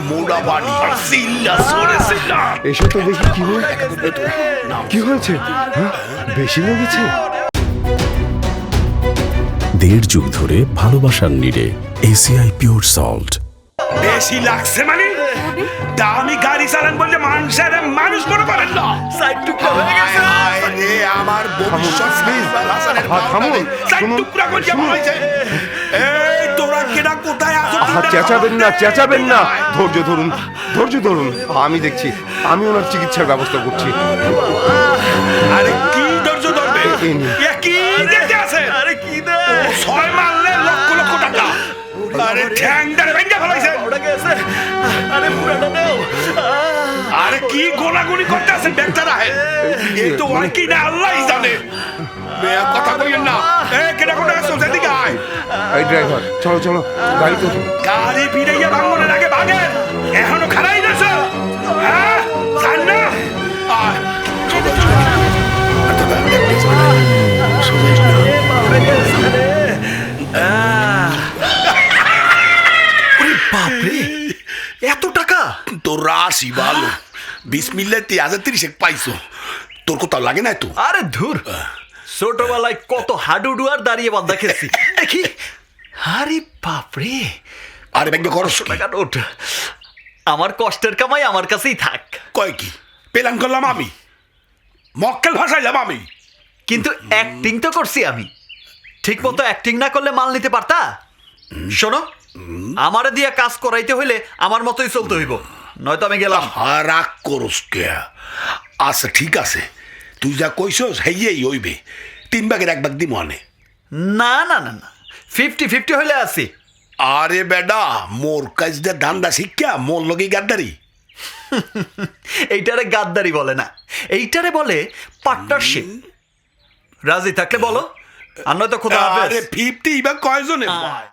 মোড়া বাড়ি সিল্লা সরে সিল্লা এসো তো দেখি কি হয়েছে হ্যাঁ? বেশি লেগেছে? 1.5 যুগ ধরে ভালোবাসার নিড়ে এসিআই পিওর সল্ট। বেশি লাগছে মানে দামি গাড়ি চালান বললে মানুষের মানুষ মনে করেন না সাইড টুকরা হয়ে গেছে রে আমার ভবিষ্যৎ প্লিজ থামুন সাইড টুকরা করে যাওয়া হয়েছে এই তোরা কেডা কোথায় আছো চেঁচাবেন না ধৈর্য ধরুন আমি দেখছি আমি ওনার চিকিৎসার ব্যবস্থা করছি আরে কি ধৈর্য ধরবে এ কি দেখতে আছে আরে কি দে 6 মারলে লক্ষ লক্ষ টাকা আরে ঠ্যাংটারে ভেঙে ফেলাইছে ওটা গেছে আরে পুরাটা নাও আরে কি গোলাগুলি করতে আছেন বেচারা হে এই তো আর কি না আল্লাহই জানে মেয়া কথা কইেন না এ কেডা কোটা আছো সেদিকে আয় এই ড্রাইভার চলো গাড়ি তো গাড়ি ফিরাইয়া ভাঙনের আগে ভাগেন এখনো খারাই গেছে হ্যাঁ জান না আয় বাপরে এত টাকা তোর রাশি ভালো বিসমিল্লাহ 30 পাইছো তোর কোথাও লাগে না তো আরে ধুর ছোটবেলায় কত হাডুডু আর দাঁড়িয়ে বান্ধা খেয়েছি দেখি আরে বাপরে আরে ব্যাংকে খরচ টাকা নোট আমার কষ্টের কামাই আমার কাছেই থাক কয় কি প্ল্যান করলাম আমি মক্কেল ভাষাইলাম আমি কিন্তু অ্যাক্টিং তো করছি আমি ঠিক মতো অ্যাক্টিং না করলে মাল নিতে পারতা শোনো আমারে দিয়া কাজ করাইতে হইলে আমার মতোই চলতে হইব নয়তো আমি গেলাম রাগ করস কে আচ্ছা ঠিক আছে তুই যা কইছস হেইয়েই হইবে 3 ভাগের 1 ভাগ দিমু আনে না 50-50 হইলে আছি আরে বেডা মোর কাজ দে ধান্দা শিক্ষা মোর লগি গাদ্দারি এইটারে গাদ্দারি বলে না এইটারে বলে পার্টনারশিপ রাজি থাকলে বলো আর নয়তো খোদা হাফেজ আরে 50 বা কয়জনে